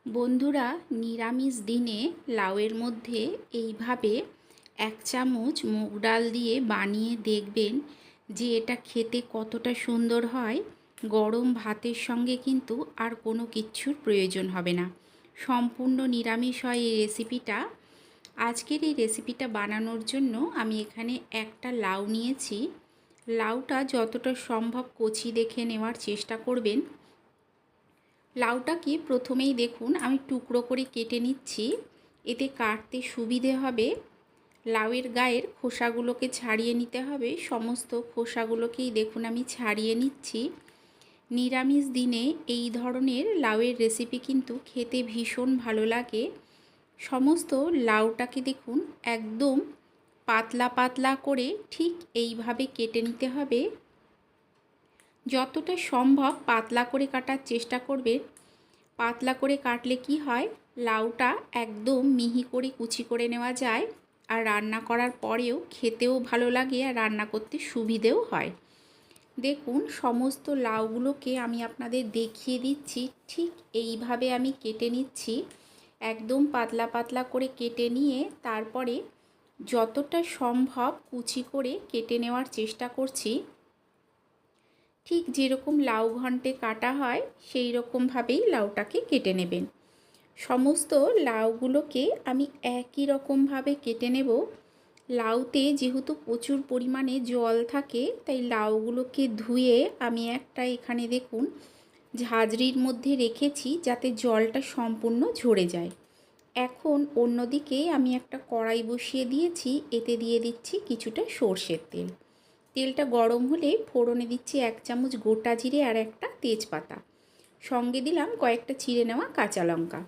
বন্ধুরা, নিরামিষ দিনে লাউয়ের মধ্যে এইভাবে 1 চামচ মুগ ডাল দিয়ে বানিয়ে দেখবেন যে এটা খেতে কতটা সুন্দর হয়। গরম ভাতের সঙ্গে কিন্তু আর কোনো কিচ্ছুর প্রয়োজন হবে না। সম্পূর্ণ নিরামিষ হয় এই রেসিপিটা। আজকের এই রেসিপিটা বানানোর জন্য আমি এখানে একটা লাউ নিয়েছি। লাউটা যতটা সম্ভব কচি দেখে নেওয়ার চেষ্টা করবেন। লাউটাকে প্রথমেই দেখুন আমি টুকরো করে কেটে নিচ্ছি, এতে কাটতে সুবিধে হবে। লাউয়ের গায়ের খোসাগুলোকে ছাড়িয়ে নিতে হবে। সমস্ত খোসাগুলোকেই দেখুন আমি ছাড়িয়ে নিচ্ছি। নিরামিষ দিনে এই ধরনের লাউয়ের রেসিপি কিন্তু খেতে ভীষণ ভালো লাগে। সমস্ত লাউটাকে দেখুন একদম পাতলা পাতলা করে ঠিক এইভাবে কেটে নিতে হবে। যতটা সম্ভব পাতলা করে কাটার চেষ্টা করবেন। পাতলা করে কাটলে কি হয়, লাউটা একদম মিহি করে কুচি করে নেওয়া যায়, আর রান্না করার পরেও খেতেও ভালো লাগে আর রান্না করতে সুবিধেও হয়। দেখুন সমস্ত লাউগুলোকে আমি আপনাদের দেখিয়ে দিচ্ছি। ঠিক এইভাবে আমি কেটে নিচ্ছি, একদম পাতলা পাতলা করে কেটে নিয়ে তারপরে যতটা সম্ভব কুচি করে কেটে নেওয়ার চেষ্টা করছি। ঠিক যেরকম লাউ ঘন্টে কাটা হয় সেই রকমভাবেই লাউটাকে কেটে নেবেন। সমস্ত লাউগুলোকে আমি একই রকমভাবে কেটে নেব। লাউতে যেহেতু প্রচুর পরিমাণে জল থাকে, তাই লাউগুলোকে ধুয়ে আমি একটা এখানে দেখুন ঝাঁঝরির মধ্যে রেখেছি যাতে জলটা সম্পূর্ণ ঝরে যায়। এখন অন্যদিকে আমি একটা কড়াই বসিয়ে দিয়েছি, এতে দিয়ে দিচ্ছি কিছুটা সর্ষের তেল। তেলটা গরম হলে ফোড়নে দিচ্ছি 1 চামচ গোটা জিরে আর একটা তেজপাতা, সঙ্গে দিলাম কয়েকটা চিড়ে নেওয়া কাঁচা লঙ্কা।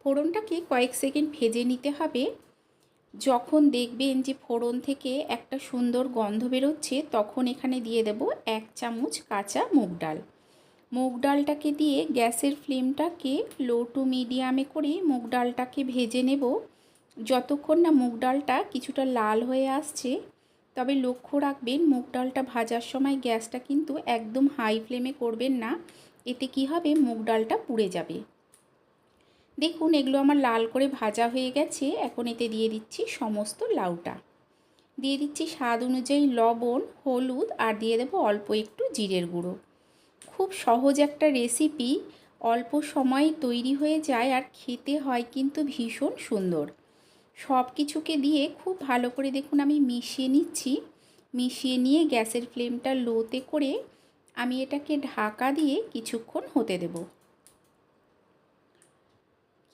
ফোড়নটাকে কয়েক সেকেন্ড ভেজে নিতে হবে। যখন দেখবেন যে ফোড়ন থেকে একটা সুন্দর গন্ধ বেরোচ্ছে, তখন এখানে দিয়ে দেব 1 চামচ কাঁচা মুগ ডাল। মুগ ডালটাকে দিয়ে গ্যাসের ফ্লেমটাকে লো টু মিডিয়ামে করে মুগ ডালটাকে ভেজে নেব যতক্ষণ না মুগ ডালটা কিছুটা লাল হয়ে আসছে। তবে লক্ষ্য রাখবেন মুগ ডালটা ভাজার সময় গ্যাসটা কিন্তু একদম হাই ফ্লেমে করবেন না, এতে কি হবে মুগ ডালটা পুড়ে যাবে। দেখুন এগুলো আমার লাল করে ভাজা হয়ে গেছে। এখন এতে দিয়ে দিচ্ছি সমস্ত লাউটা, দিয়ে দিচ্ছি স্বাদ অনুযায়ী লবণ, হলুদ আর দিয়ে দেবো অল্প একটু জিরের গুঁড়ো। খুব সহজ একটা রেসিপি, অল্প সময়ে তৈরি হয়ে যায় আর খেতে হয় কিন্তু ভীষণ সুন্দর। সব কিছুকে দিয়ে খুব ভালো করে দেখুন আমি মিশিয়ে নিচ্ছি। মিশিয়ে নিয়ে গ্যাসের ফ্লেমটা লোতে করে আমি এটাকে ঢাকা দিয়ে কিছুক্ষণ হতে দেব।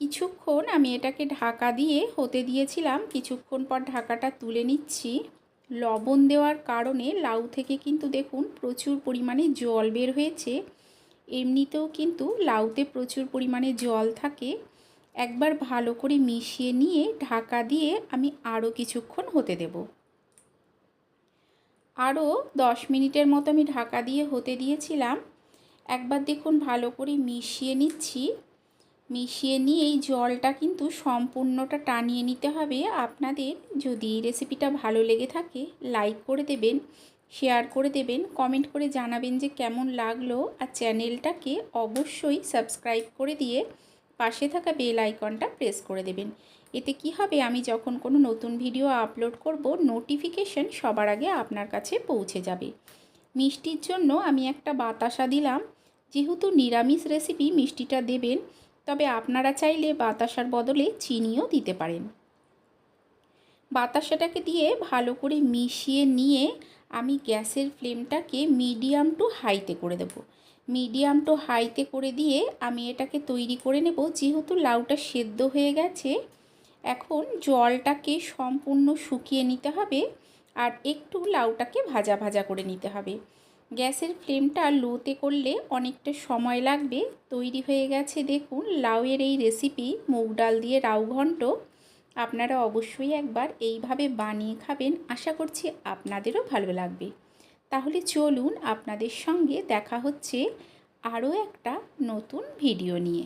কিছুক্ষণ আমি এটাকে ঢাকা দিয়ে হতে দিয়েছিলাম, কিছুক্ষণ পর ঢাকাটা তুলে নিচ্ছি। লবণ দেওয়ার কারণে লাউ থেকে কিন্তু দেখুন প্রচুর পরিমাণে জল বের হয়েছে। এমনিতেও কিন্তু লাউতে প্রচুর পরিমাণে জল থাকে। একবার ভালো করে মিশিয়ে নিয়ে ঢাকা দিয়ে আমি আরও কিছুক্ষণ হতে দেব। আরও 10 মিনিটের মতো আমি ঢাকা দিয়ে হতে দিয়েছিলাম। একবার দেখুন ভালো করে মিশিয়ে নিচ্ছি। মিশিয়ে নিয়ে এই জলটা কিন্তু সম্পূর্ণটা টানিয়ে নিতে হবে। আপনাদের যদি রেসিপিটা ভালো লেগে থাকে লাইক করে দেবেন, শেয়ার করে দেবেন, কমেন্ট করে জানাবেন যে কেমন লাগলো, আর চ্যানেলটাকে অবশ্যই সাবস্ক্রাইব করে দিয়ে পাশে থাকা বেল আইকনটা প্রেস করে দেবেন। এতে কি হবে, আমি যখন কোনো নতুন ভিডিও আপলোড করব নোটিফিকেশন সবার আগে আপনার কাছে পৌঁছে যাবে। মিষ্টির জন্য আমি একটা বাতাসা দিলাম। যেহেতু নিরামিষ রেসিপি মিষ্টিটা দেবেন, তবে আপনারা চাইলে বাতাসার বদলে চিনিও দিতে পারেন। বাতাসাটাকে দিয়ে ভালো করে মিশিয়ে নিয়ে আমি গ্যাসের ফ্লেমটাকে মিডিয়াম টু হাইতে করে দেব। মিডিয়াম টু হাইতে করে দিয়ে আমি এটাকে তৈরি করে নেব। যেহেতু লাউটা সেদ্ধ হয়ে গেছে, এখন জলটাকে সম্পূর্ণ শুকিয়ে নিতে হবে আর একটু লাউটাকে ভাজা ভাজা করে নিতে হবে। গ্যাসের ফ্লেমটা লোতে করলে অনেকটা সময় লাগবে। তৈরি হয়ে গেছে দেখুন লাউয়ের এই রেসিপি, মুগ ডাল দিয়ে লাউ ঘন্ট। আপনারা অবশ্যই একবার এইভাবে বানিয়ে খাবেন, আশা করছি আপনাদেরও ভালো লাগবে। তাহলে চলুন আপনাদের সঙ্গে দেখা হচ্ছে আরও একটা নতুন ভিডিও নিয়ে।